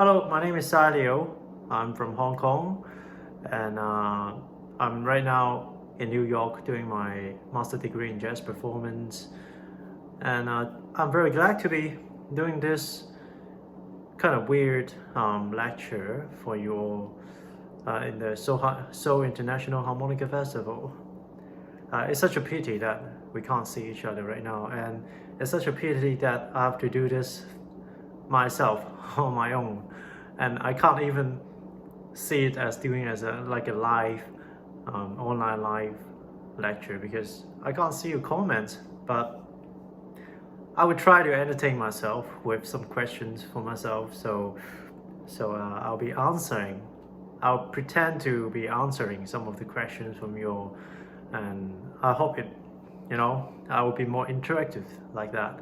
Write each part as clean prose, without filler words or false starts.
Hello, my name is Silio. I'm from Hong Kong, and I'm right now in New York doing my master degree in jazz performance. And I'm very glad to be doing this kind of weird lecture for you all in the Seoul International Harmonica Festival. It's such a pity that we can't see each other right now, and it's such a pity that I have to do this myself on my own, and I can't even see it as doing as a live online live lecture because I can't see your comments. But I would try to entertain myself with some questions for myself, so I'll be answering. I'll pretend to be answering some of the questions from you, and I hope I will be more interactive like that.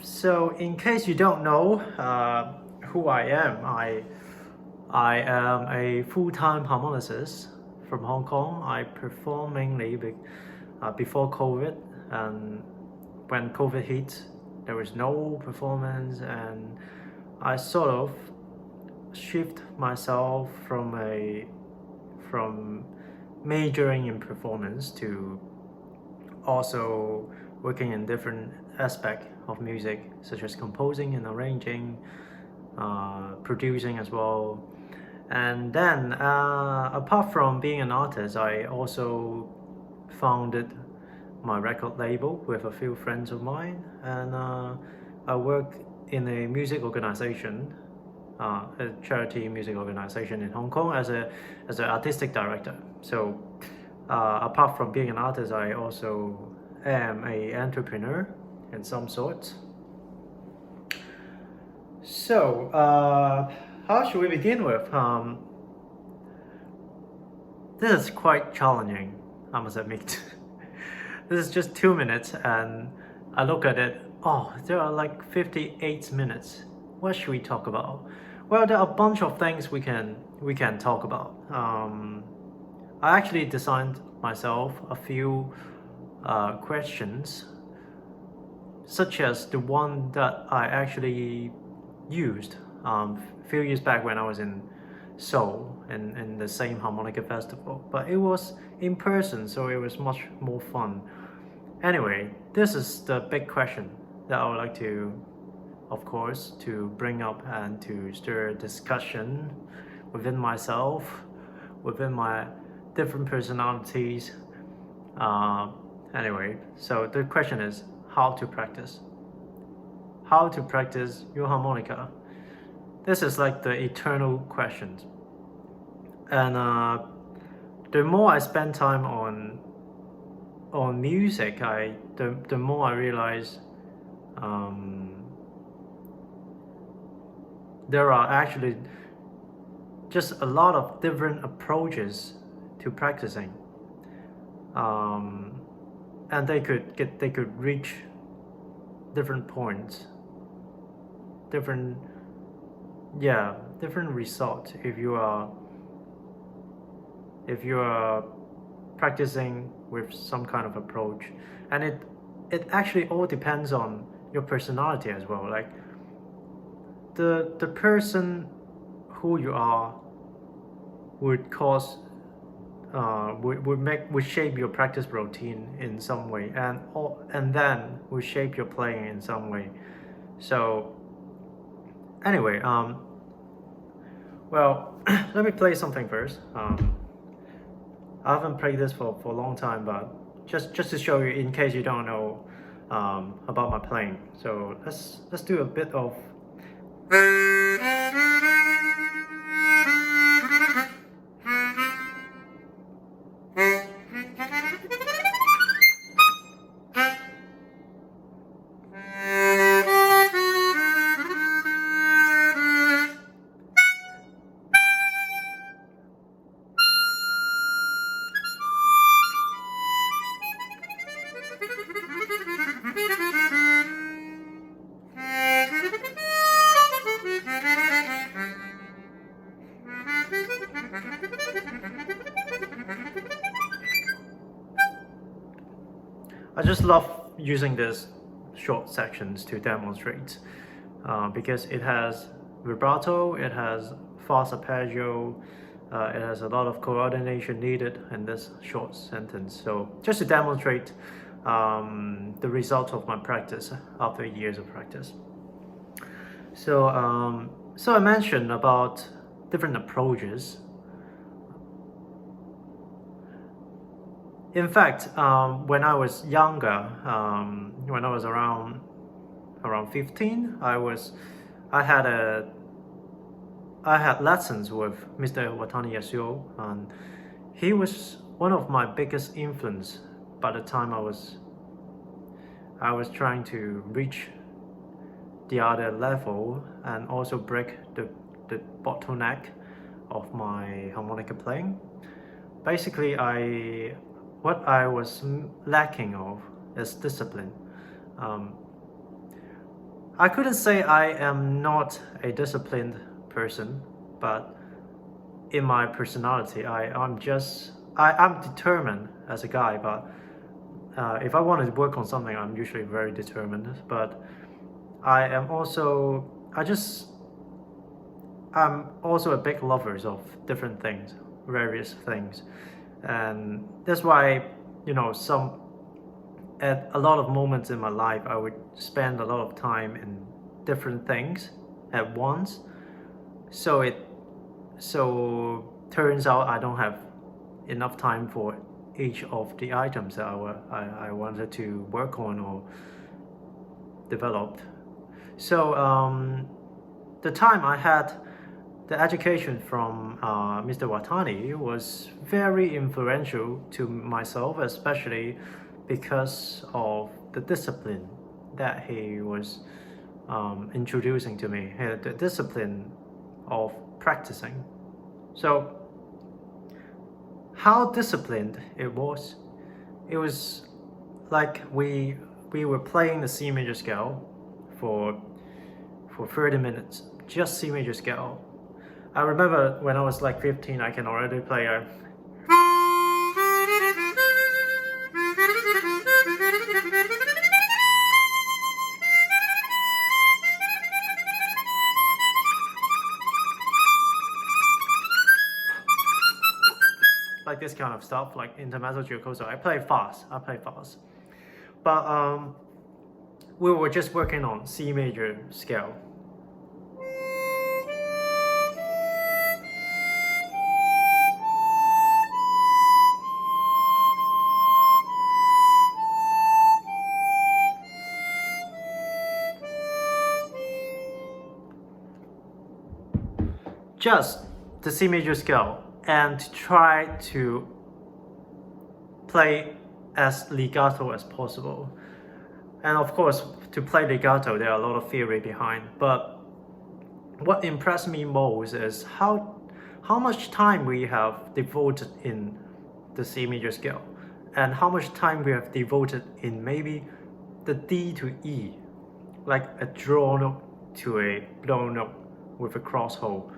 So in case you don't know who I am, I am a full-time harmonicist from Hong Kong. I perform mainly before COVID, and when COVID hit, there was no performance, and I sort of shift myself from majoring in performance to also working in different aspects of music, such as composing and arranging, producing as well. And then apart from being an artist, I also founded my record label with a few friends of mine, and I work in a music organization, a charity music organization in Hong Kong as an artistic director. So apart from being an artist, I also am an entrepreneur in some sort. So how should we begin with? This is quite challenging, I must admit. This is just 2 minutes, and I look at it, oh, there are like 58 minutes. What should we talk about? Well, there are a bunch of things we can talk about. I actually designed myself a few questions, such as the one that I actually used a few years back when I was in Seoul in the same harmonica festival, but it was in person, so it was much more fun. Anyway, this is the big question that I would like to, of course, to bring up and to stir discussion within myself, within my different personalities. Anyway, so the question is how to practice your harmonica. This is like the eternal question, and the more I spend time on music, the more I realize there are actually just a lot of different approaches to practicing, and they could reach different points, different results if you are practicing with some kind of approach. And it actually all depends on your personality as well. Like the person who you are would cause would shape your practice routine in some way, and then would shape your playing in some way. So anyway, well, let me play something first. I haven't played this for a long time, but just to show you in case you don't know about my playing. So let's do a bit of I just love using these short sections to demonstrate because it has vibrato, it has fast arpeggio, it has a lot of coordination needed in this short sentence. So just to demonstrate the result of my practice after years of practice. So, I mentioned about different approaches. In fact, when I was younger, when I was around 15, I had lessons with Mr. Watani Yasuo, and he was one of my biggest influence by the time I was trying to reach the other level and also break the bottleneck of my harmonica playing. Basically, what I was lacking of is discipline. I couldn't say I am not a disciplined person, but in my personality, I'm determined as a guy, but if I wanted to work on something, I'm usually very determined. But I'm also a big lover of different things, various things, and that's why, at a lot of moments in my life, I would spend a lot of time in different things at once. So turns out I don't have enough time for each of the items that I wanted to work on or develop. So the time I had the education from Mr. Watani was very influential to myself, especially because of the discipline that he was introducing to me, the discipline of practicing. So how disciplined it was like we were playing the C major scale for 30 minutes, just C major scale. I remember when I was like 15, I can already play a like this kind of stuff, like intermezzo giocoso. I play fast. But we were just working on C major scale. Just the C major scale, and try to play as legato as possible. And of course, to play legato, there are a lot of theory behind. But what impressed me most is how much time we have devoted in the C major scale, and how much time we have devoted in maybe the D to E, like a draw note to a blow note with a cross hole.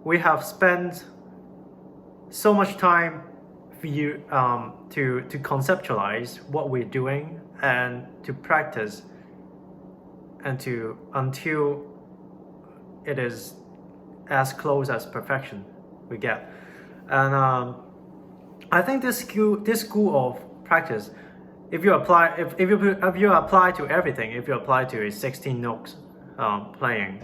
We have spent so much time for you to conceptualize what we're doing and to practice until it is as close as perfection we get. And I think this school of practice, if you apply to everything, if you apply to a 16 notes playing.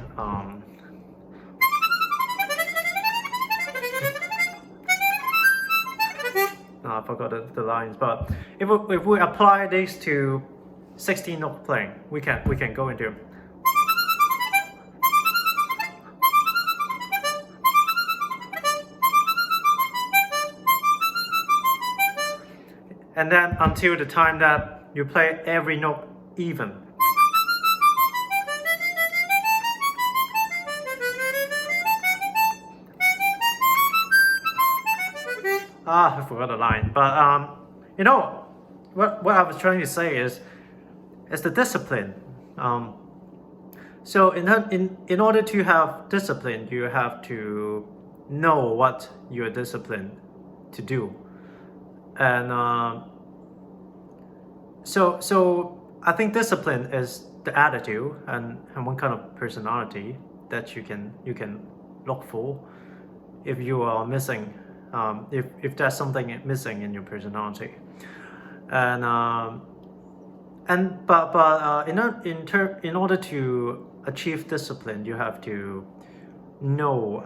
I forgot the lines, but if we apply this to 16 note playing, we can go into and then until the time that you play every note even. I forgot the line, but what I was trying to say is the discipline. So in order to have discipline, you have to know what you're disciplined to do, and so I think discipline is the attitude and what kind of personality that you can look for if you are missing, if there's something missing in your personality. And in order to achieve discipline, you have to know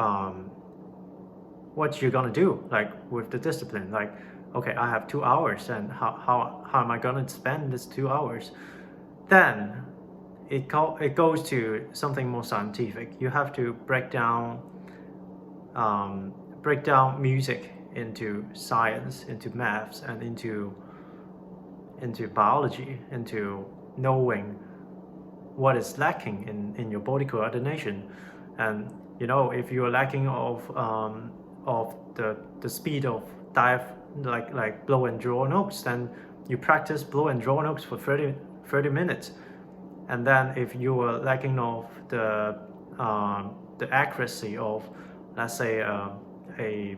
what you're gonna do, like with the discipline. Like, okay, I have 2 hours, and how am I gonna spend this 2 hours? Then it goes to something more scientific. You have to break down music into science, into maths, and into biology, into knowing what is lacking in your body coordination. And if you're lacking of the speed of like blow and draw notes, then you practice blow and draw notes for 30 minutes. And then if you are lacking of the accuracy of, let's say, a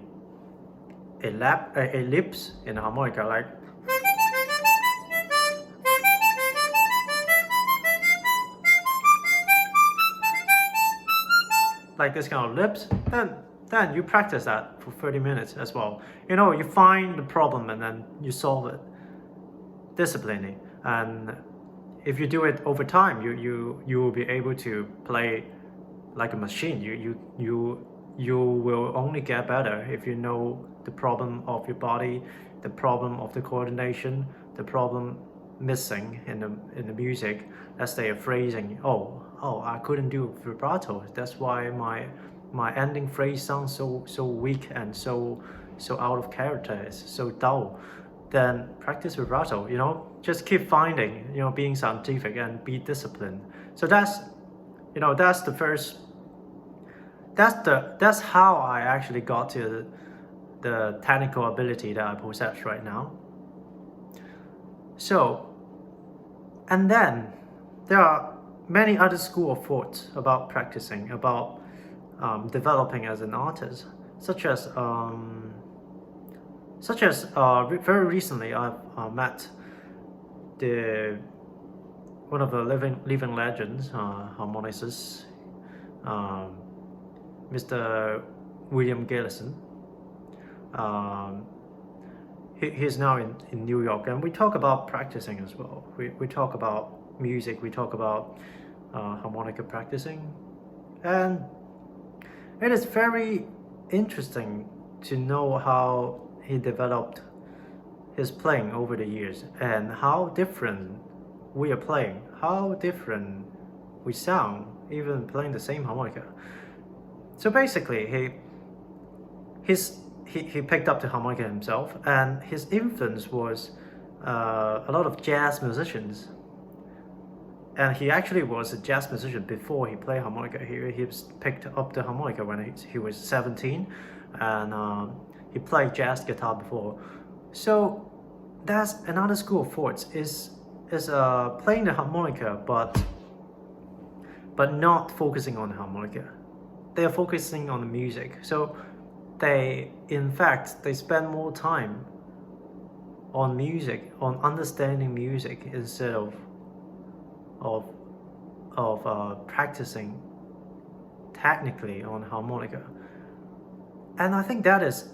ellipse in a harmonica, like this kind of lips, then you practice that for 30 minutes as well. You find the problem and then you solve it disciplinedly. And if you do it over time, you will be able to play like a machine. You will only get better if you know the problem of your body, the problem of the coordination, the problem missing in the music. Let's say a phrasing. Oh, I couldn't do vibrato. That's why my ending phrase sounds so weak and so out of character. It's so dull. Then practice vibrato. Just keep finding. Being scientific and be disciplined. So that's the first. That's how I actually got to the technical ability that I possess right now. So, and then there are many other school of thoughts about practicing, about developing as an artist, such as very recently I've met one of the living legends, harmonicist, Mr. William Gillison. He's now in New York, and we talk about practicing as well. We talk about music, we talk about harmonica practicing, and it is very interesting to know how he developed his playing over the years and how different we are playing, how different we sound, even playing the same harmonica. So basically, he picked up the harmonica himself, and his influence was a lot of jazz musicians. And he actually was a jazz musician before he played harmonica. He picked up the harmonica when he was 17, and he played jazz guitar before. So that's another school of thoughts, is playing the harmonica, but not focusing on the harmonica. They are focusing on the music. So they spend more time on music, on understanding music, instead of practicing technically on harmonica. And I think that is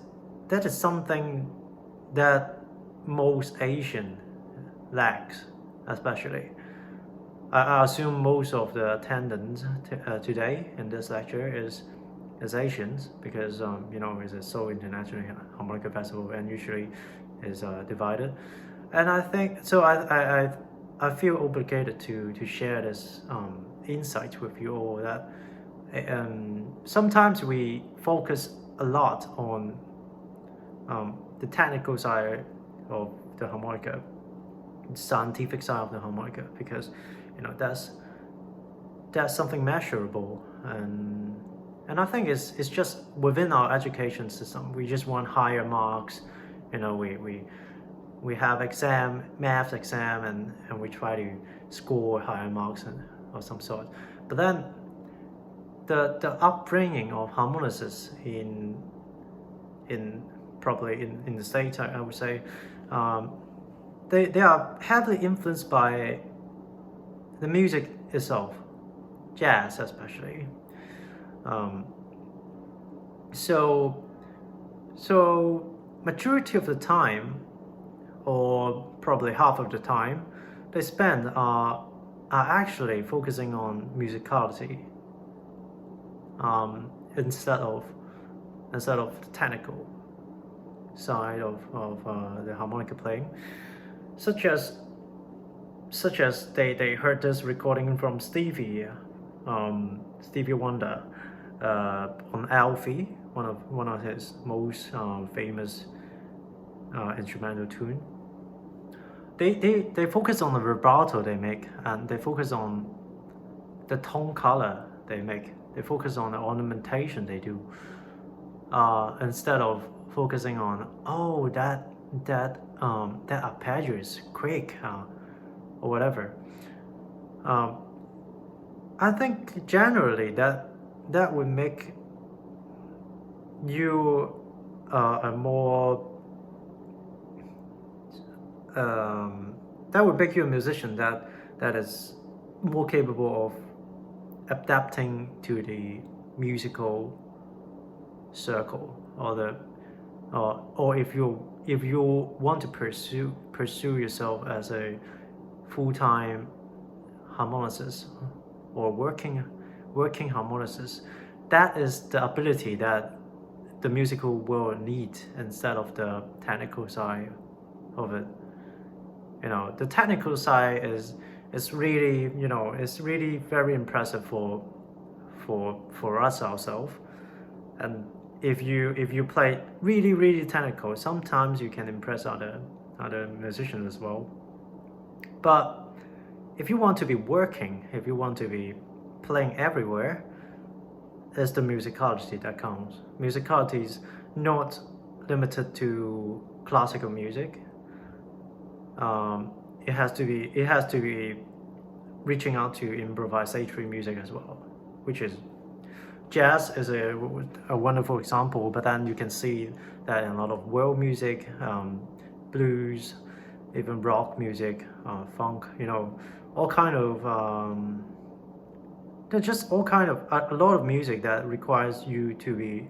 something that most Asian lacks, especially. I assume most of the attendants today in this lecture is Asians, because it's a so international harmonica festival, and usually is divided. And I think so. I feel obligated to share this insight with you all, that sometimes we focus a lot on the technical side of the harmonica, the scientific side of the harmonica, because that's something measurable, and I think it's just within our education system. We just want higher marks. We have math exam, and we try to score higher marks of some sort. But then the upbringing of harmonicists probably in the States, I would say, they are heavily influenced by the music itself, jazz especially. Um, so majority of the time, or probably half of the time, they spend are actually focusing on musicality, instead of the technical side of the harmonica playing, such as they heard this recording from Stevie Wonder on Alfie, one of his most famous instrumental tune. They focus on the vibrato they make, and they focus on the tone color they make. They focus on the ornamentation they do, instead of focusing on, oh, that arpeggio is quick, or whatever. I think generally that would make you a more that would make you a musician that is more capable of adapting to the musical circle, or if you want to pursue yourself as a full-time harmonicist or working harmonicist, that is the ability that the musical world needs instead of the technical side of it. The technical side is really, it's really very impressive for us ourselves. And if you play really technical, sometimes you can impress other musicians as well. But if you want to be working, if you want to be playing everywhere, it's the musicality that counts. Musicality is not limited to classical music. It has to be reaching out to improvisatory music as well, which is jazz is a wonderful example. But then you can see that in a lot of world music, blues, even rock music, funk, all kind of there's just all kind of a lot of music that requires you to be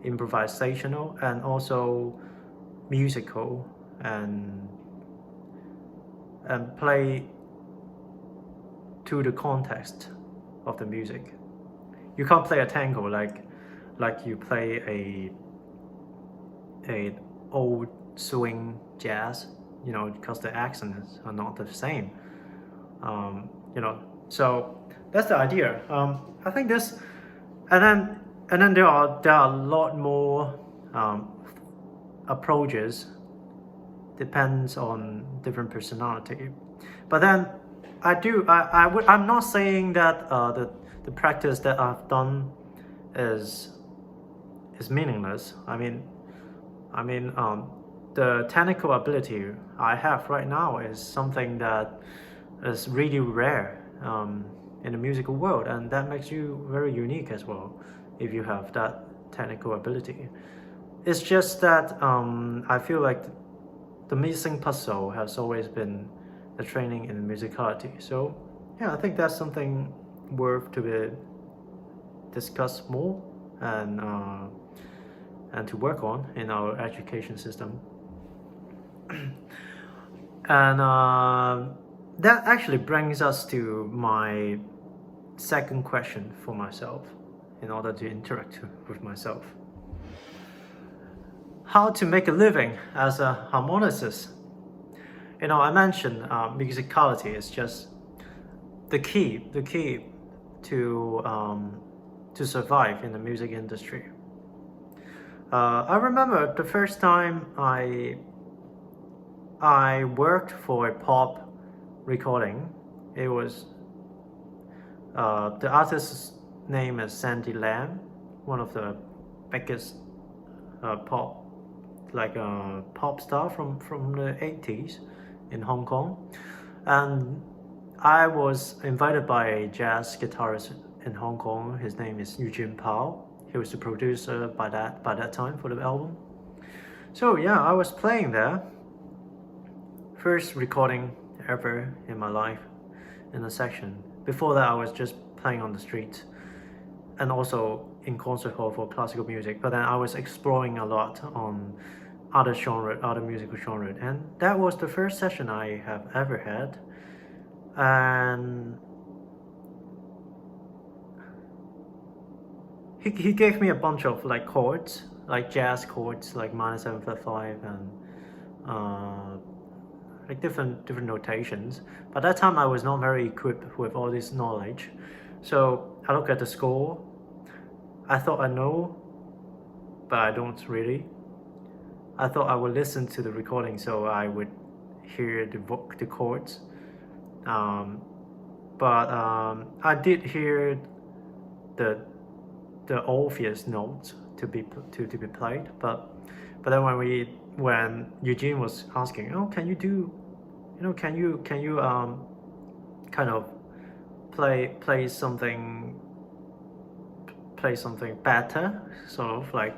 improvisational and also musical and play to the context of the music. You can't play a tango like you play a old swing jazz, because the accents are not the same. So that's the idea. I think this, and then there are a lot more approaches. Depends on different personality. But then I'm not saying that the practice that I've done is meaningless. I mean the technical ability I have right now is something that is really rare in the musical world, and that makes you very unique as well if you have that technical ability. It's just that I feel like the missing puzzle has always been the training in musicality. So yeah, I think that's something worth to be discussed more and to work on in our education system. And that actually brings us to my second question for myself, in order to interact with myself. How to make a living as a harmonicist? I mentioned musicality is just the key to survive in the music industry. I remember the first time I worked for a pop recording. It was the artist's name is Sandy Lam, one of the biggest pop star from the 80s in Hong Kong. And I was invited by a jazz guitarist in Hong Kong. His name is Eugene Pao. He was the producer by that time for the album. So yeah, I was playing there. First recording ever in my life in a section Before that, I was just playing on the street and also in concert hall for classical music. But then I was exploring a lot on other genre, other musical genre, and that was the first session I have ever had. And he gave me a bunch of like chords, like jazz chords, like minor 7/5 and like different notations. But that time I was not very equipped with all this knowledge, so I look at the score. I thought I know, but I don't really. I thought I would listen to the recording so I would hear the chords, but I did hear the obvious notes to be played, but then when Eugene was asking, oh, can you do, can you kind of play something better, sort of like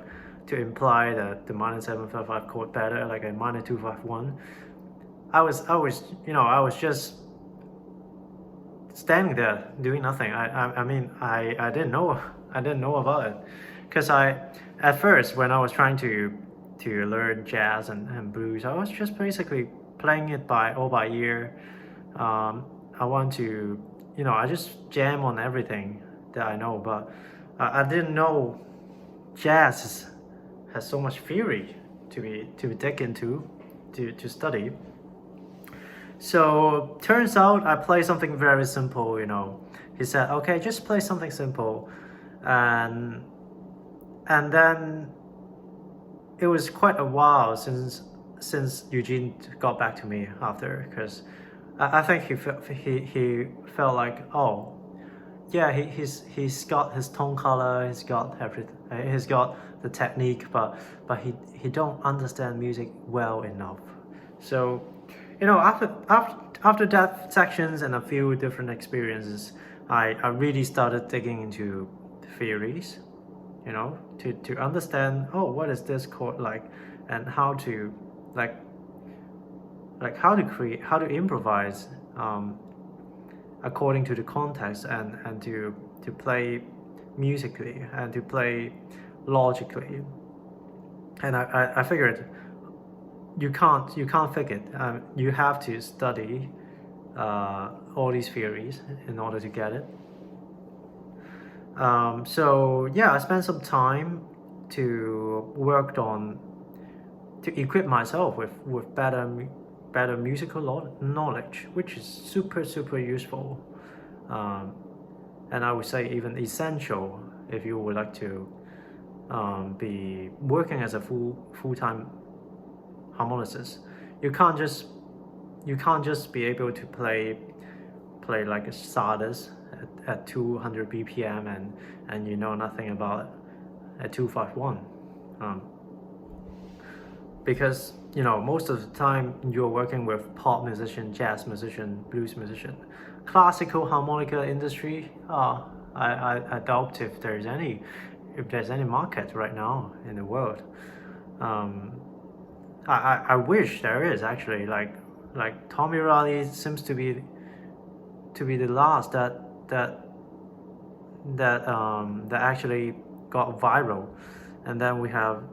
to imply that the minor 7/5 chord better, like a minor 2/5/1. I was just standing there doing nothing. I mean I didn't know about it, because at first when I was trying to learn jazz and blues, I was just basically playing it all by ear. I want to, I just jam on everything that I know, but I didn't know jazz has so much theory to be dig into, to study. So turns out I play something very simple. He said, okay, just play something simple, and then it was quite a while since Eugene got back to me after, because I think he felt like, oh yeah, he's got his tone color, he's got everything, he's got the technique, but he don't understand music well enough. So after that sections and a few different experiences, I really started digging into theories, to understand, oh, what is this chord like, and how to how to create, how to improvise according to the context, and to play musically and to play logically. And I figured you can't fake it. You have to study all these theories in order to get it. So yeah, I spent some time to work on, to equip myself with better musical knowledge, which is super useful, and I would say even essential if you would like to be working as a full-time harmonicist. You can't just be able to play like a Sardis at 200 BPM and you know nothing about a 2/5/1, because most of the time you're working with pop musician, jazz musician, blues musician. Classical harmonica industry, I doubt if there's any market right now in the world. I wish there is, actually. Like Tommy Riley seems to be the last that actually got viral, and then we have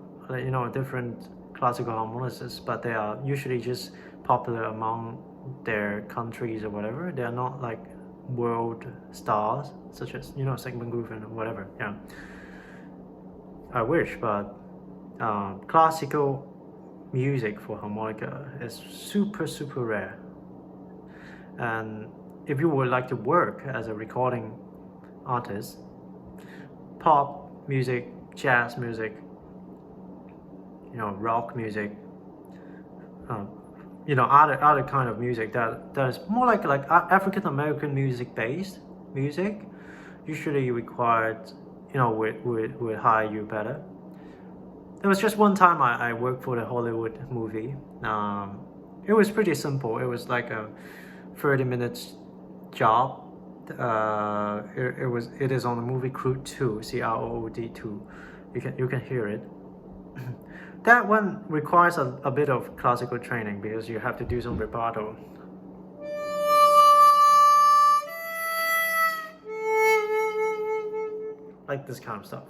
different classical harmonicists, but they are usually just popular among their countries or whatever. They are not like world stars, such as Sigmund Griffin or whatever. Yeah, I wish, but classical music for harmonica is super rare. And if you would like to work as a recording artist, pop music, jazz music, rock music, other kind of music that is more like African American based music, usually required, would hire you better. There was just one time I worked for the Hollywood movie. It was pretty simple. It was like a 30 minutes job. It is on the movie Crude 2, CROOD 2. You can hear it. That one requires a bit of classical training, because you have to do some vibrato. like this kind of stuff.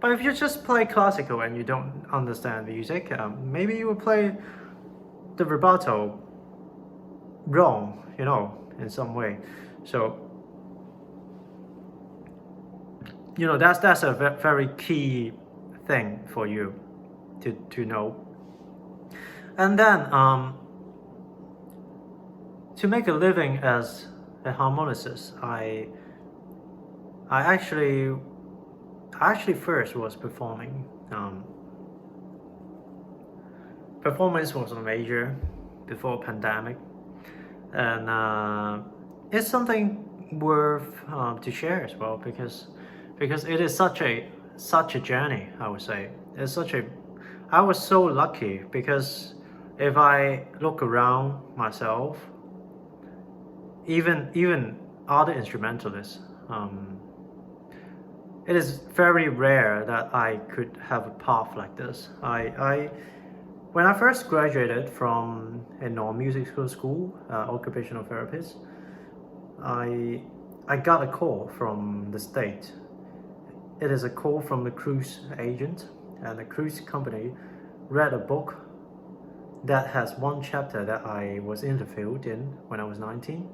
But if you just play classical and you don't understand music, maybe you will play the rubato wrong, in some way. So, that's a very key thing for you to know. And then to make a living as a harmonicist, I actually first was performing. Performance was a major before pandemic, and it's something worth to share as well, because it is such a journey. I would say I was so lucky, because if I look around myself, even other instrumentalists, it is very rare that I could have a path like this. When I first graduated from a non-musical school, occupational therapist, I got a call from the state. It is a call from the cruise agent, and the cruise company read a book that has one chapter that I was interviewed in when I was 19.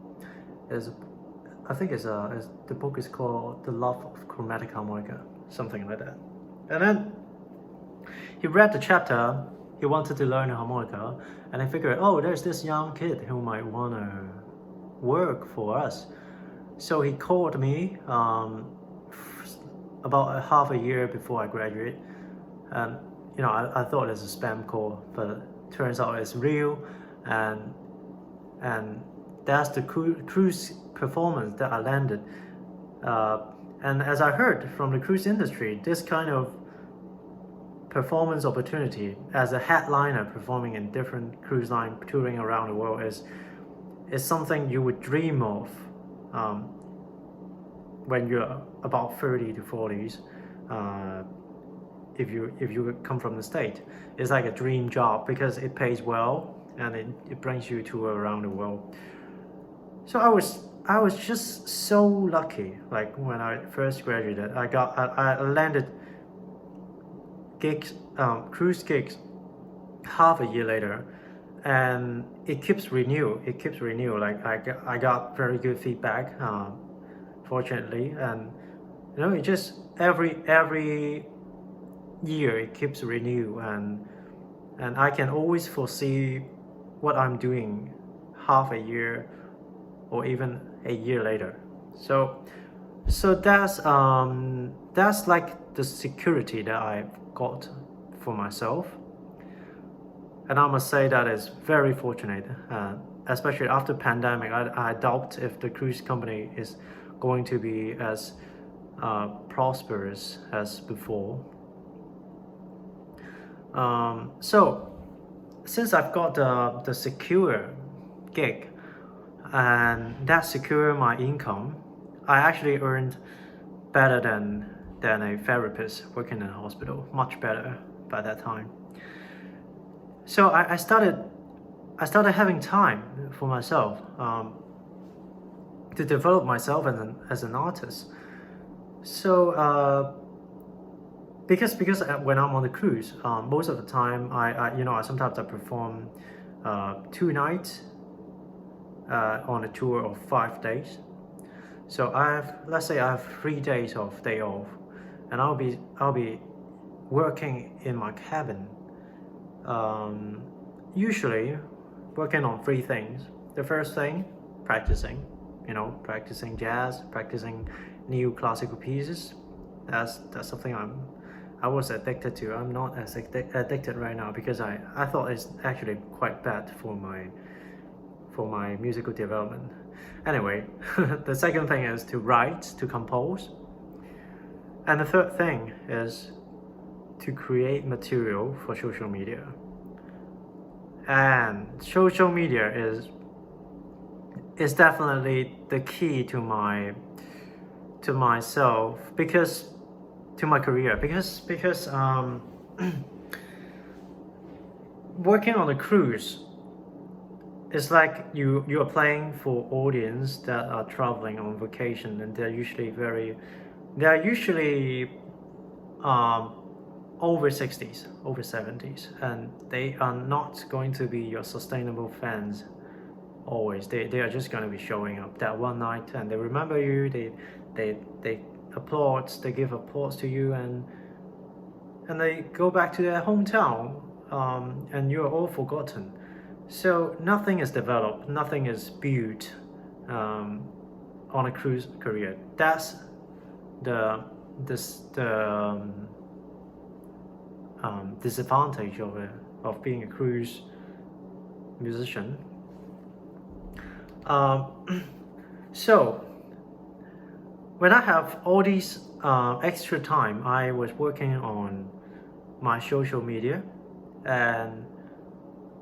I think the book is called The Love of Chromatic Harmonica, something like that. And then he read the chapter. He wanted to learn a harmonica, and I figured, there's this young kid who might want to work for us. So he called me about half a year before I graduated, and I thought it was a spam call, but it turns out it's real, and that's the cruise performance that I landed. And as I heard from the cruise industry, this kind of performance opportunity as a headliner performing in different cruise line touring around the world is something you would dream of when you're about 30 to 40s. If you come from the state, it's like a dream job, because it pays well and it brings you to around the world. So I was just so lucky. Like when I first graduated, I landed gigs, cruise gigs, half a year later, and it keeps renew. Like I got very good feedback, fortunately, and it just every year it keeps renew, and I can always foresee what I'm doing half a year or even a year later. So that's like the security that I've got for myself, and I must say that is very fortunate, especially after pandemic. I doubt if the cruise company is going to be as prosperous as before. So since I've got the secure gig, and that secure my income, I actually earned better than a therapist working in a hospital, much better by that time. So I started having time for myself, to develop myself as an artist. So because when I'm on the cruise, most of the time I sometimes I perform 2 nights on a tour of 5 days. So let's say I have 3 days of day off, and I'll be working in my cabin, usually working on 3 things. The first thing, practicing jazz, practicing new classical pieces. That's something I was addicted to. I'm not as addicted right now, because I thought it's actually quite bad for my musical development. Anyway, the second thing is to write, to compose. And the third thing is to create material for social media. And social media is definitely the key to myself, because to my career, because working on a cruise, it's like you are playing for audience that are traveling on vacation, and they're usually very they are usually um, over 60s, over 70s, and they are not going to be your sustainable fans always. They are just going to be showing up that one night, and they remember you, they applaud, they give applause to you, and they go back to their hometown, and you're all forgotten. So nothing is developed, nothing is built on a cruise career. That's the disadvantage of being a cruise musician. So when I have all these extra time, I was working on my social media, and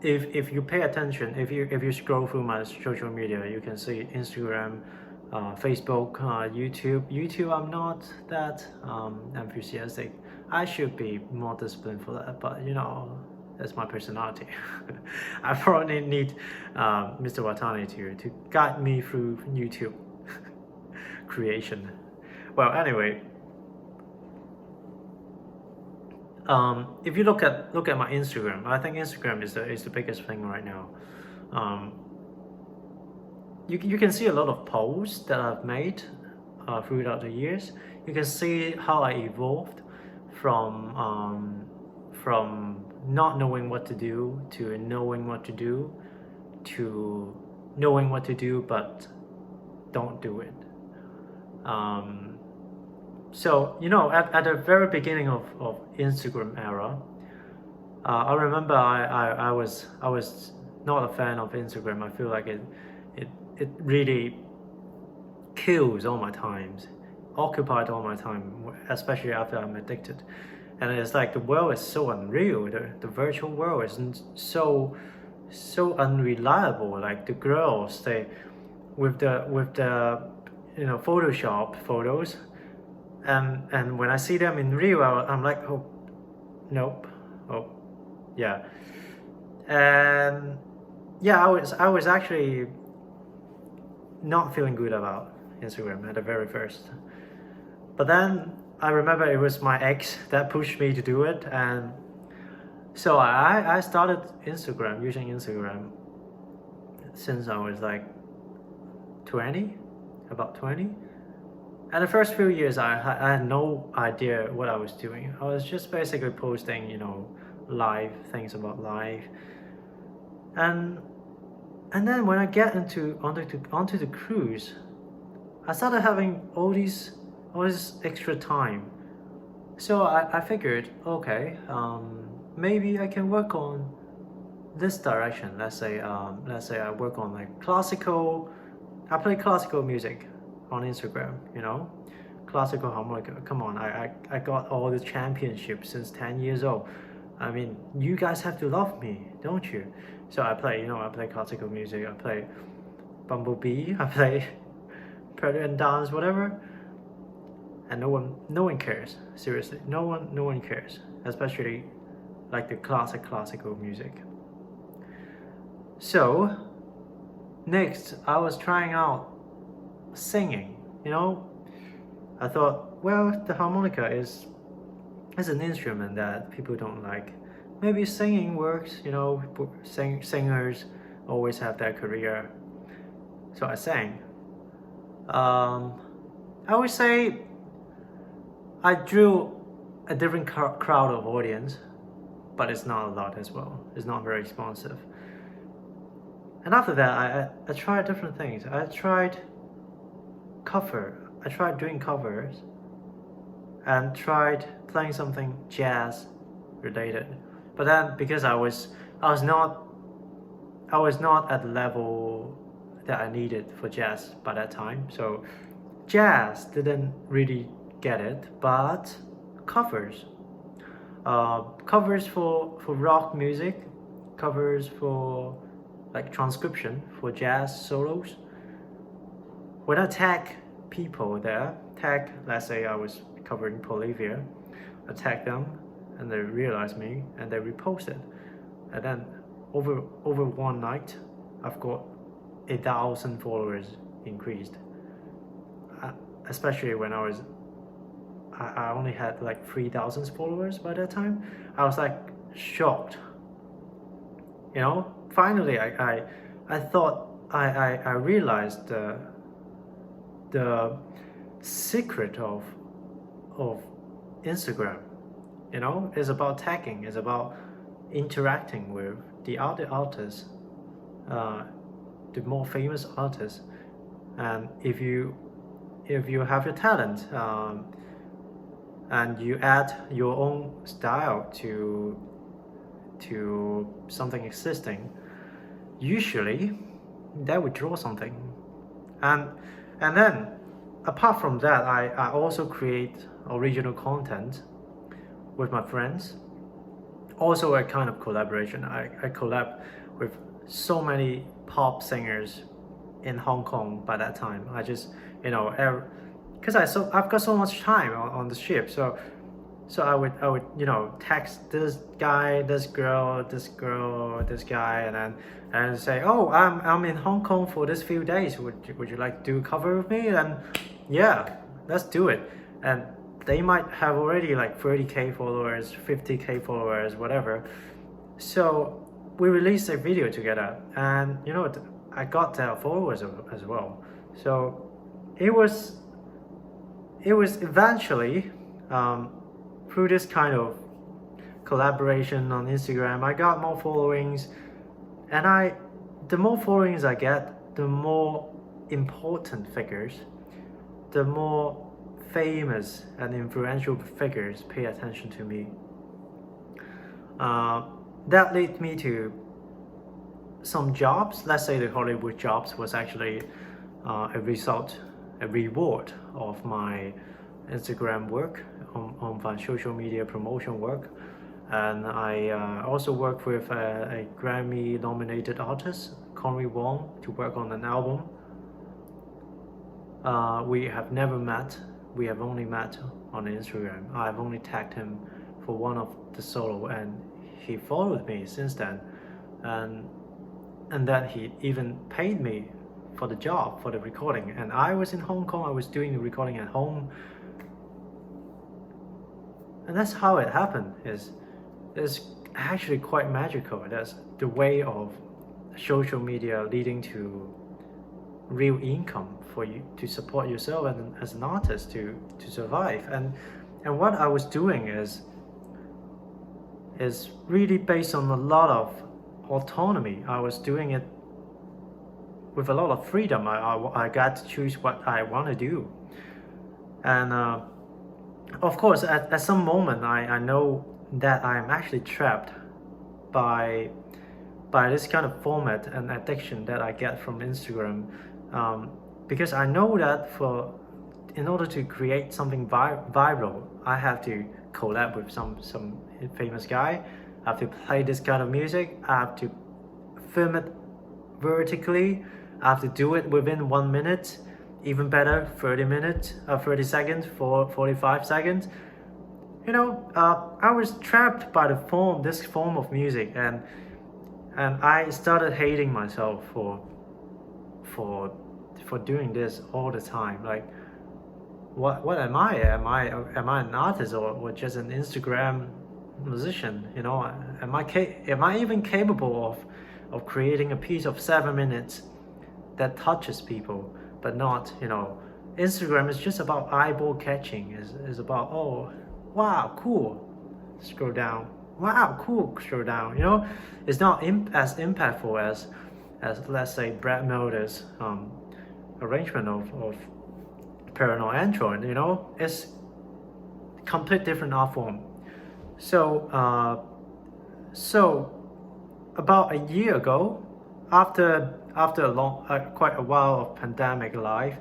if you pay attention, if you scroll through my social media, you can see Instagram, Facebook, YouTube. I'm not that enthusiastic. I should be more disciplined for that, but you know, that's my personality. I probably need Mr. Watani to guide me through YouTube creation. Well, anyway, if you look at my Instagram, I think Instagram is the biggest thing right now. You can see a lot of posts that I've made throughout the years. You can see how I evolved from not knowing what to do to knowing what to do to knowing what to do but don't do it. So you know, at the very beginning of Instagram era, I remember I was not a fan of Instagram. I feel like it really kills all my times, occupied all my time, especially after I'm addicted. And it's like the world is so unreal. The virtual world is so unreliable. Like the girls, they with the you know, Photoshop photos, and when I see them in real, I'm like, oh, nope, oh, yeah, and yeah, I was actually not feeling good about Instagram at the very first, but then I remember it was my ex that pushed me to do it, and so I started using Instagram since I was like 20, about 20. And the first few years I had no idea what I was doing. I was just basically posting, you know, live things about life, and then when I get onto the cruise, I started having all this extra time. So I figured, okay, maybe I can work on this direction. Let's say I work on like classical. I play classical music on Instagram, you know, classical harmonica. Come on, I got all the championships since 10 years old. I mean, you guys have to love me, don't you? So I play, you know, I play classical music. I play Bumblebee. I play Prelude Dance, whatever. And no one cares. Seriously, no one cares. Especially like the classical music. So next, I was trying out singing. You know, I thought, well, the harmonica is an instrument that people don't like. Maybe singing works. You know, singers always have their career. So I sang. I would say I drew a different crowd of audience, but it's not a lot as well. It's not very responsive. And after that, I tried different things. I tried doing covers, and tried playing something jazz related. But then because I was not at the level that I needed for jazz by that time, so jazz didn't really get it. But covers for rock music, covers for like transcription for jazz solos. When I tag people there, let's say I was covering Bolivia, I tag them and they realize me and they repost it. And then over one night, I've got 1,000 followers increased. Especially when I was I only had like 3,000 followers by that time. I was like shocked. You know, finally I thought I realized the secret of Instagram. You know, is about tagging, is about interacting with the other artists, the more famous artists. And if you have your talent, and you add your own style to something existing, usually that would draw something. And then apart from that, I also create original content with my friends. Also a kind of collaboration. I collab with so many pop singers in Hong Kong by that time. I just, you know, because I've got so much time on the ship, so I would you know, text this guy, this girl, this guy, and say, oh, I'm in Hong Kong for this few days. Would you like to do a cover with me? And yeah, let's do it. And they might have already like 30k followers, 50k followers, whatever. So we released a video together, and you know, I got their followers as well. So it was eventually, through this kind of collaboration on Instagram, I got more followings, and the more followings I get, the more important figures, the more famous and influential figures pay attention to me. That led me to some jobs. Let's say the Hollywood jobs was actually a reward of my Instagram work, on my social media promotion work. And I also worked with a Grammy nominated artist, Conry Wong, to work on an album. We have never met. We have only met on Instagram. I've only tagged him for one of the solo, and he followed me since then. And then he even paid me for the job, for the recording. And I was in Hong Kong, I was doing the recording at home. And that's how it happened. It's actually quite magical. That's the way of social media leading to real income for you to support yourself and as an artist to survive. And what I was doing is really based on a lot of autonomy. I was doing it with a lot of freedom. I got to choose what I want to do. And of course, at some moment, I know that I'm actually trapped by this kind of format and addiction that I get from Instagram, because I know that in order to create something viral, I have to collab with some famous guy. I have to play this kind of music. I have to film it vertically. I have to do it within 1 minute, even better, 30 seconds, 45 seconds. You know, I was trapped by this form of music, and I started hating myself for doing this all the time. Like, what am I? Am I an artist or just an Instagram musician? You know, am I even capable of creating a piece of 7 minutes that touches people, but not, you know, Instagram is just about eyeball catching. Is about, oh, wow, cool, scroll down, wow, cool, scroll down. You know, it's not as impactful as let's say Brad Miller's arrangement of Paranoid Android. You know, it's complete different art form. So about a year ago, after a long quite a while of pandemic life,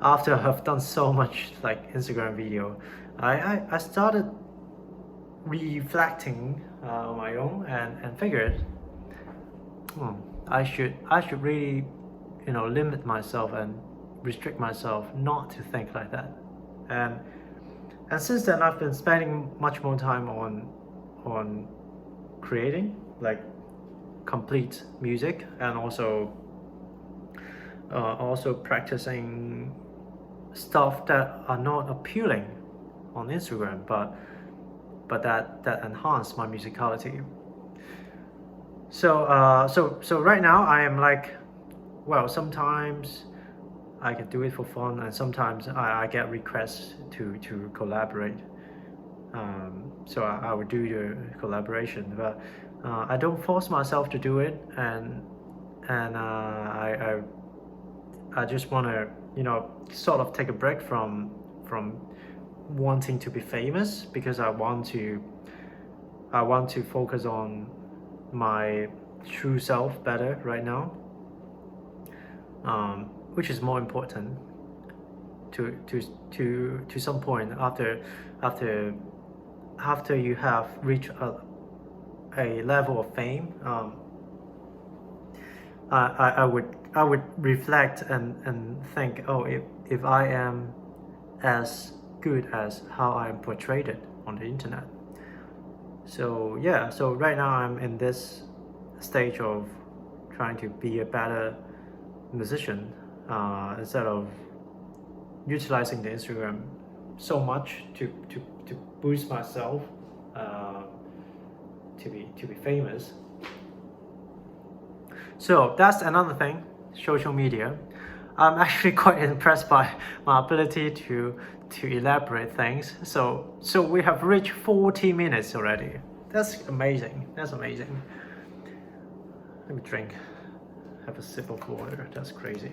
after I've done so much like Instagram video, I started reflecting on my own and figured, I should really, you know, limit myself and restrict myself not to think like that. And since then, I've been spending much more time on creating like complete music, and also practicing stuff that are not appealing on Instagram, but that enhanced my musicality. So right now I am like, well, sometimes I can do it for fun, and sometimes I get requests to collaborate. So I would do the collaboration, but I don't force myself to do it, and I just want to, sort of take a break from wanting to be famous, because I want to focus on my true self better right now, which is more important to some point after you have reached a level of fame. I would reflect and think, oh, if I am as good as how I am portrayed on the internet. So yeah, so right now I'm in this stage of trying to be a better musician, instead of utilizing the Instagram so much to boost myself, to be famous. So that's another thing, social media. I'm actually quite impressed by my ability to elaborate things. So we have reached 40 minutes already. That's amazing. That's amazing. Let me drink. Have a sip of water. That's crazy.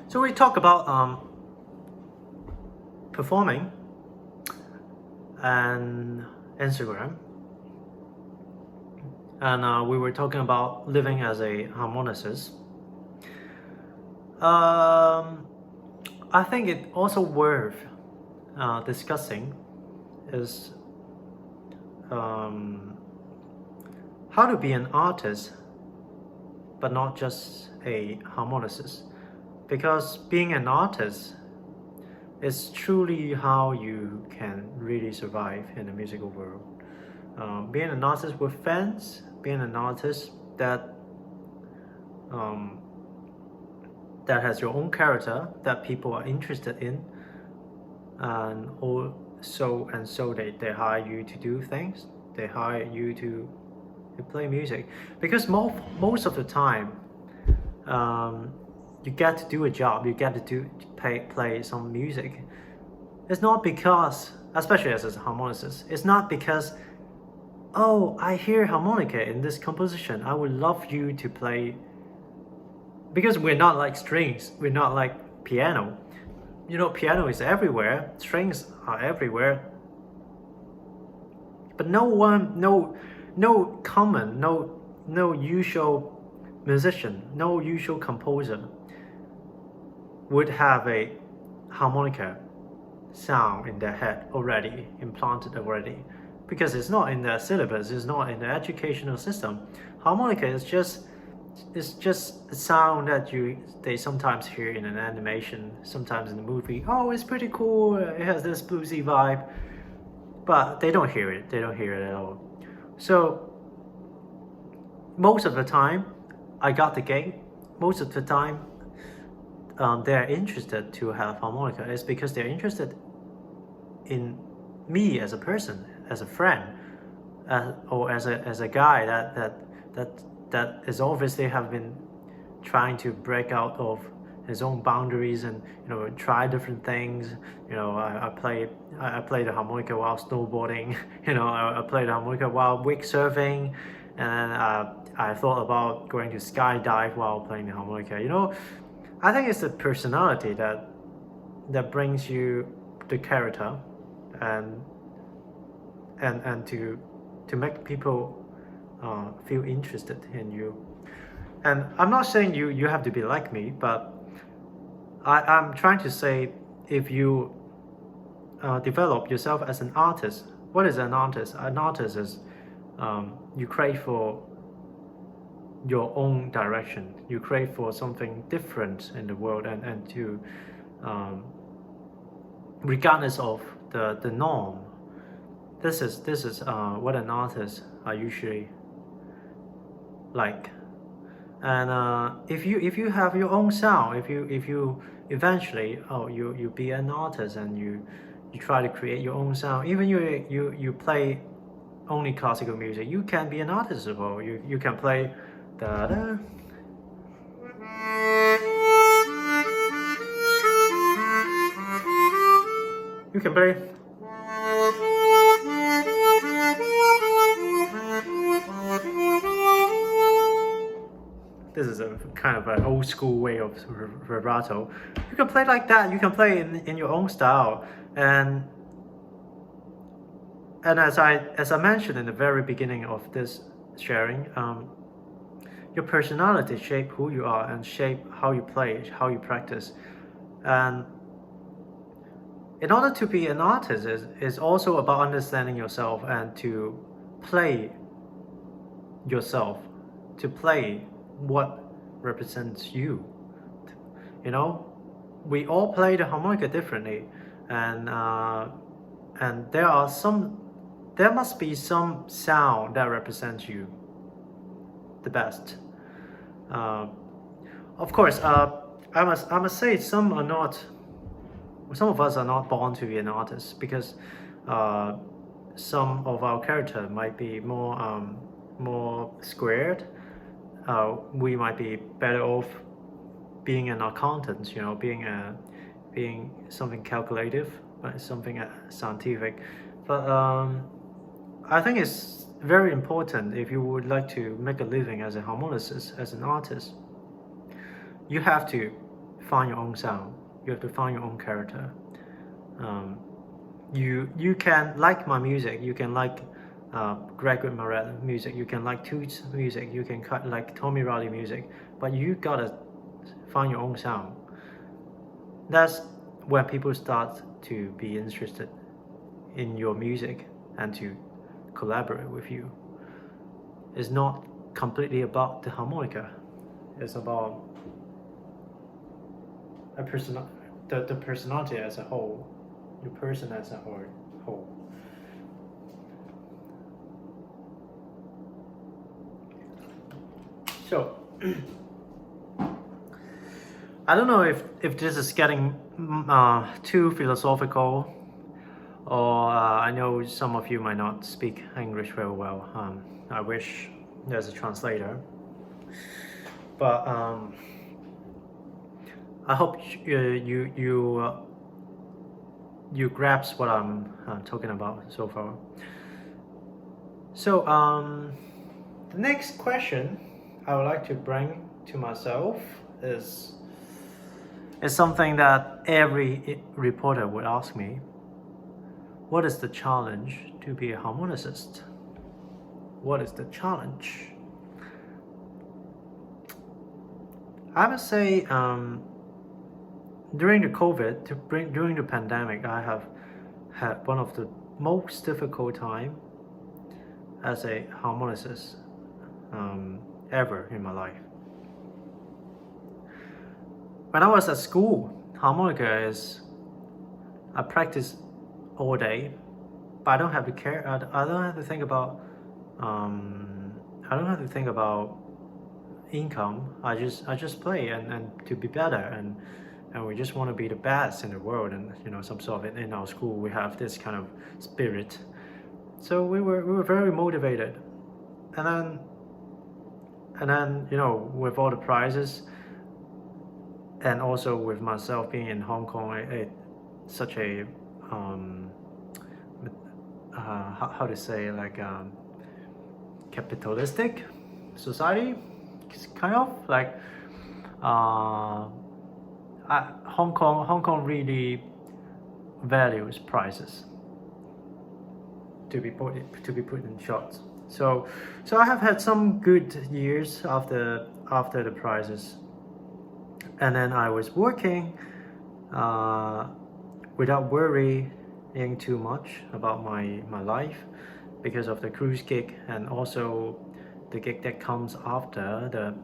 So we talk about performing and Instagram, and we were talking about living as a harmonicist. I think it also worth discussing is how to be an artist but not just a harmonicist, because being an artist is truly how you can really survive in the musical world. Being an artist with fans, being an artist that has your own character that people are interested in, and so they hire you to do things. They hire you to play music, because most of the time, you get to do a job, you get to play some music. It's not because, especially as a harmonicist, it's not because, oh, I hear harmonica in this composition, I would love you to play, because we're not like strings, we're not like piano. Piano is everywhere, strings are everywhere, but no usual musician, no usual composer would have a harmonica sound in their head already, implanted already, because it's not in their syllabus, it's not in the educational system. Harmonica is just a sound that they sometimes hear in an animation, sometimes in a movie. Oh, it's pretty cool, it has this bluesy vibe, but they don't hear it at all. So most of the time I got the gig, most of the time they're interested to have harmonica is because they're interested in me as a person, as a friend, or as a guy that is obviously have been trying to break out of his own boundaries and try different things. I play the harmonica while snowboarding. I play the harmonica while wake surfing, and I thought about going to skydive while playing the harmonica. I think it's the personality that brings you the character, and to make people feel interested in you. And I'm not saying you have to be like me, but I'm trying to say, if you develop yourself as an artist, what is an artist? An artist is you crave for your own direction. You crave for something different in the world, and to regardless of the norm. This is what an artist are usually like. And if you have your own sound, if you eventually you be an artist and you try to create your own sound, even you play only classical music, you can be an artist as well. You can play da da. You can play. This is a kind of an old school way of vibrato. You can play like that. You can play in your own style. And as I mentioned in the very beginning of this sharing, your personality shape who you are and shape how you play, how you practice. And in order to be an artist is also about understanding yourself and to play yourself, to play what represents you. You know, we all play the harmonica differently, and there must be some sound that represents you the best. Of course, I must say some of us are not born to be an artist, because some of our character might be more squared. We might be better off being an accountant, being something calculative, something scientific. But I think it's very important, if you would like to make a living as a harmonicist, as an artist, you have to find your own sound. You have to find your own character. You can like my music, you can like Gregory Moret music, you can like Toots music, you can like Tommy Riley music, but you gotta find your own sound. That's when people start to be interested in your music and to collaborate with you. It's not completely about the harmonica. It's about the personality as a whole, your person as a whole. So I don't know if this is getting too philosophical, or I know some of you might not speak English very well. I wish there's a translator, but I hope you grasp what I'm talking about so far. So the next question I would like to bring to myself is something that every reporter would ask me. What is the challenge to be a harmonicist? What is the challenge? I must say, during the pandemic, I have had one of the most difficult time as a harmonicist ever in my life. When I was at school, harmonica I practice all day, but I don't have to care. I don't have to think about. I don't have to think about income. I just play and to be better, and we just want to be the best in the world. And some sort of, in our school we have this kind of spirit. So we were very motivated, and then with all the prizes, and also with myself being in Hong Kong, such a how to say, like capitalistic society, kind of like Hong Kong really values prizes to be put in shots. So I have had some good years after the prizes, and then I was working without worrying too much about my life, because of the cruise gig, and also the gig that comes after,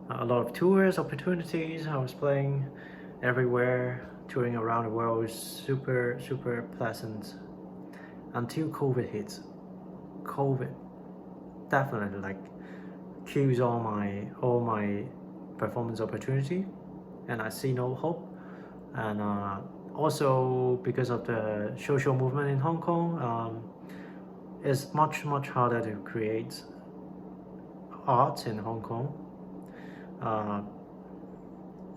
a lot of tours opportunities. I was playing everywhere, touring around the world. Was super pleasant until COVID hits. COVID definitely kills all my performance opportunity, and I see no hope. And also because of the social movement in Hong Kong, it's much harder to create art in Hong Kong.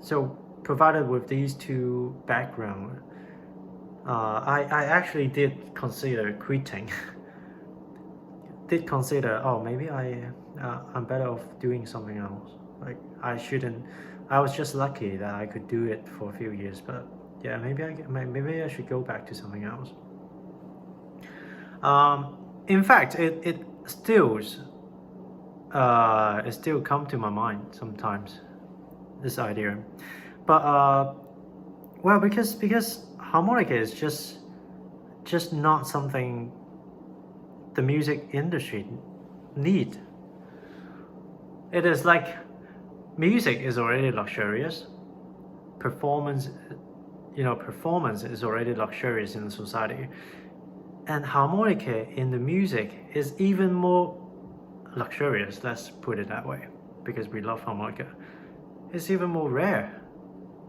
So provided with these two backgrounds, I actually did consider quitting. Did consider, oh, maybe I'm better off doing something else. Like I shouldn't. I was just lucky that I could do it for a few years, but yeah, maybe I should go back to something else. In fact, it still come to my mind sometimes, this idea, but well, because harmonica is just not something the music industry need. It is like music is already luxurious. Performance is already luxurious in the society. And harmonica in the music is even more luxurious, let's put it that way, because we love harmonica. It's even more rare.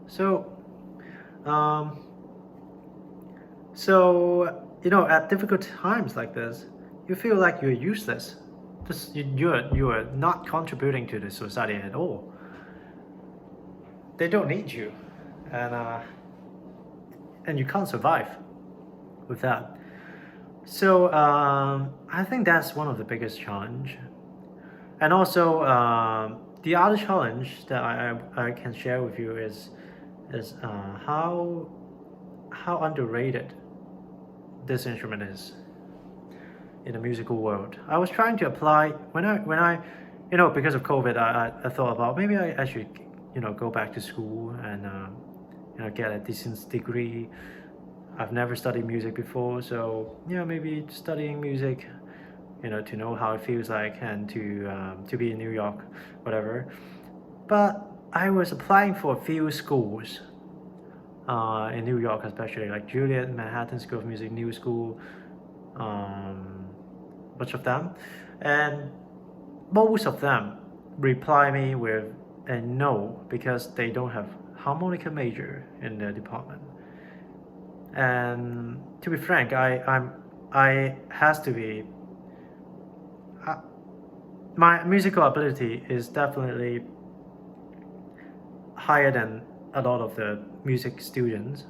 So, at difficult times like this, you feel like you're useless. You are not contributing to the society at all. They don't need you, and you can't survive with that. So I think that's one of the biggest challenge, and also the other challenge that I can share with you is how underrated this instrument is in the musical world. I was trying to apply when I because of COVID, I thought about maybe I should go back to school and get a decent degree. I've never studied music before, so maybe studying music, to know how it feels like, and to be in New York, whatever. But I was applying for a few schools in New York, especially like Juilliard, Manhattan School of Music, New School, bunch of them, and most of them reply me with a no because they don't have harmonica major in their department. And to be frank, I has to be. My musical ability is definitely higher than a lot of the music students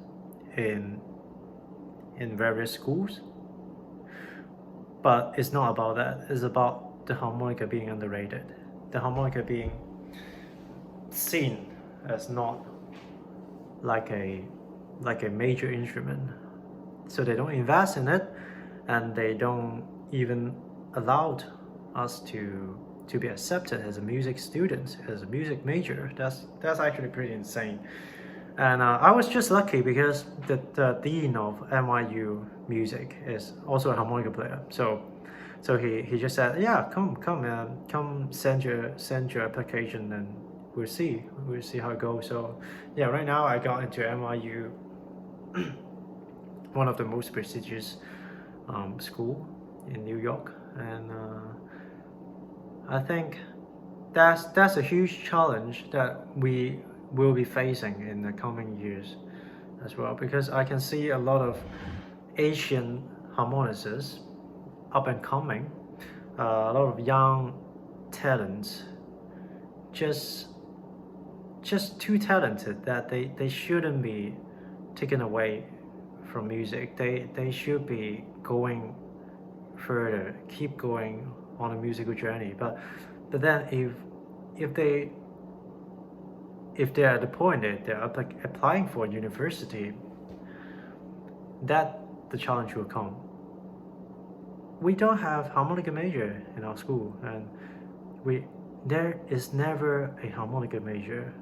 in various schools. But it's not about that. It's about the harmonica being underrated. The harmonica being seen as not like a major instrument. So they don't invest in it, and they don't even allow us to be accepted as a music student, as a music major. That's actually pretty insane. And I was just lucky because the dean of NYU music is also a harmonica player. So he just said, yeah, come send your application, and we'll see how it goes. So yeah, right now I got into NYU, one of the most prestigious school in New York, and I think that's a huge challenge that we will be facing in the coming years as well, because I can see a lot of Asian harmonicists up and coming, a lot of young talents, just too talented that they shouldn't be taken away from music. They should be going further, keep going on a musical journey. But then if they're at the point that they're applying for a university, that the challenge will come. We don't have harmonica major in our school, and there is never a harmonica major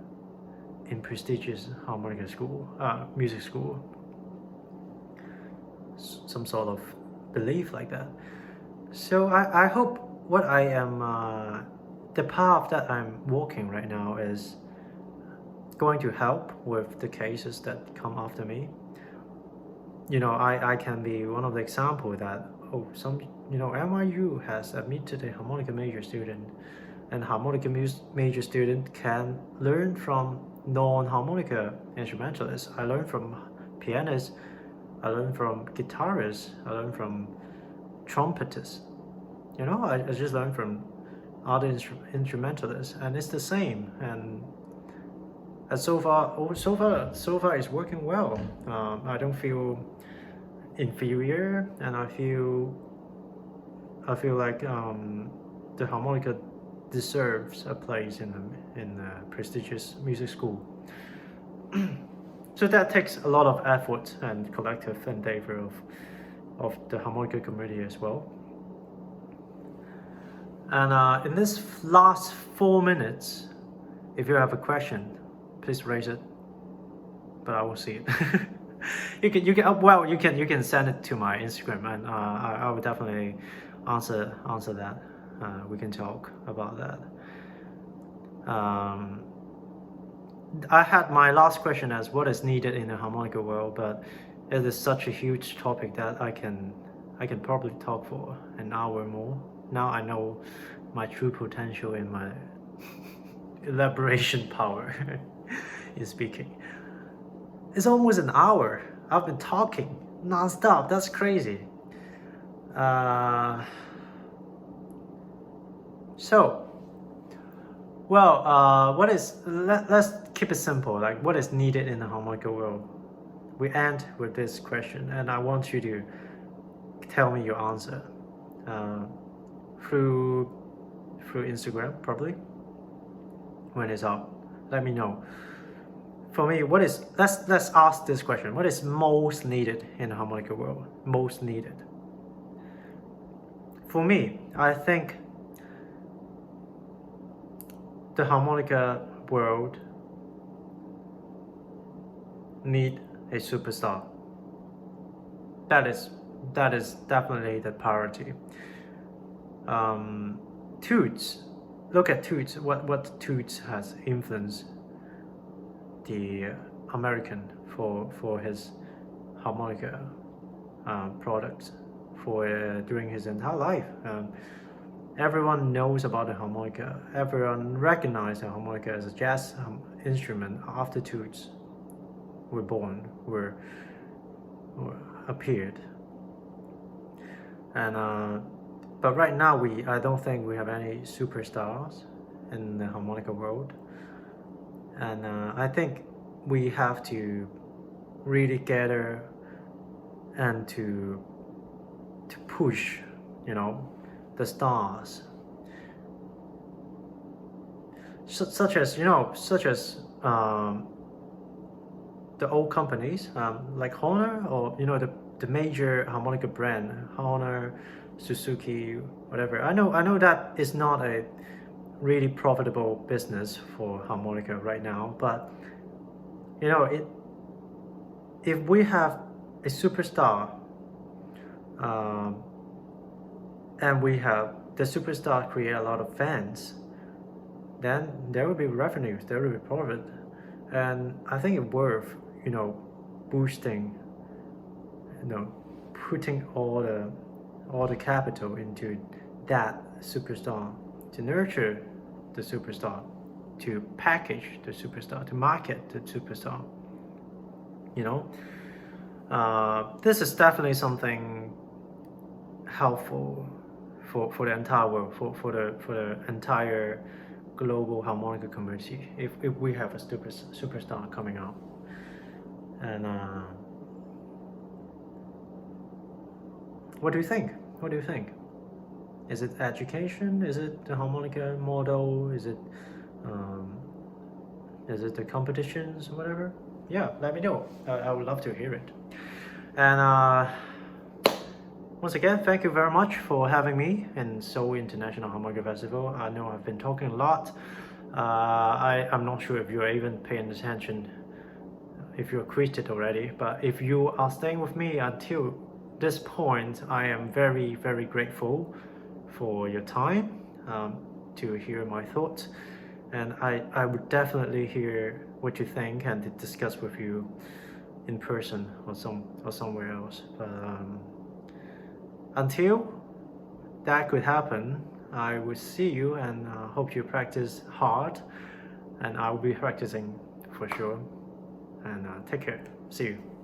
in prestigious harmonica school, music school. Some sort of belief like that. So I hope what I am, the path that I'm walking right now is going to help with the cases that come after me. I can be one of the example that NYU has admitted a harmonica major student, and harmonica major student can learn from non-harmonica instrumentalists. I learned from pianists, I learned from guitarists, I learned from trumpetists. You know, I just learned from other instrumentalists, and it's the same. And so far it's working well. I don't feel inferior, and I feel like the harmonica deserves a place in a prestigious music school. So that takes a lot of effort and collective endeavor of the harmonica community as well. And in this last 4 minutes, if you have a question, please raise it, but I will see it. you can send it to my Instagram, and I will definitely answer that. We can talk about that. I had my last question as what is needed in the harmonica world, but it is such a huge topic that I can probably talk for an hour more. Now I know my true potential and my elaboration power in speaking. It's almost an hour. I've been talking non-stop. That's crazy. Let's keep it simple. Like, what is needed in the harmonica world? We end with this question, and I want you to tell me your answer through Instagram, probably, when it's up. Let me know. For me, let's ask this question: what is most needed in the harmonica world? Most needed. For me, I think the harmonica world need a superstar. That is definitely the priority. Toots, look at Toots. What Toots has influenced the American for his harmonica products during his entire life. Everyone knows about the harmonica. Everyone recognized the harmonica as a jazz instrument after Toots were born, were appeared. And but right now I don't think we have any superstars in the harmonica world. And I think we have to really gather and to push, the stars, such as the old companies like Honor, or the major harmonica brand, Honor, Suzuki, whatever. I know that is not a really profitable business for harmonica right now, but if we have a superstar, and we have the superstar create a lot of fans, then there will be revenues, there will be profit, and I think it's worth boosting, putting all the capital into that superstar, to nurture the superstar, to package the superstar, to market the superstar. This is definitely something helpful for the entire world, for the entire global harmonica community, if we have a superstar coming out. And what do you think? Is it education? Is it the harmonica model? Is it the competitions, whatever? Yeah, let me know. I would love to hear it. And once again, thank you very much for having me in Seoul International Harmonica Festival. I know I've been talking a lot. I'm not sure if you're even paying attention, if you're quitted already, but if you are staying with me until this point, I am very, very grateful for your time to hear my thoughts. And I would definitely hear what you think and to discuss with you in person or somewhere else. But until that could happen, I will see you, and hope you practice hard, and I will be practicing for sure. And take care. See you.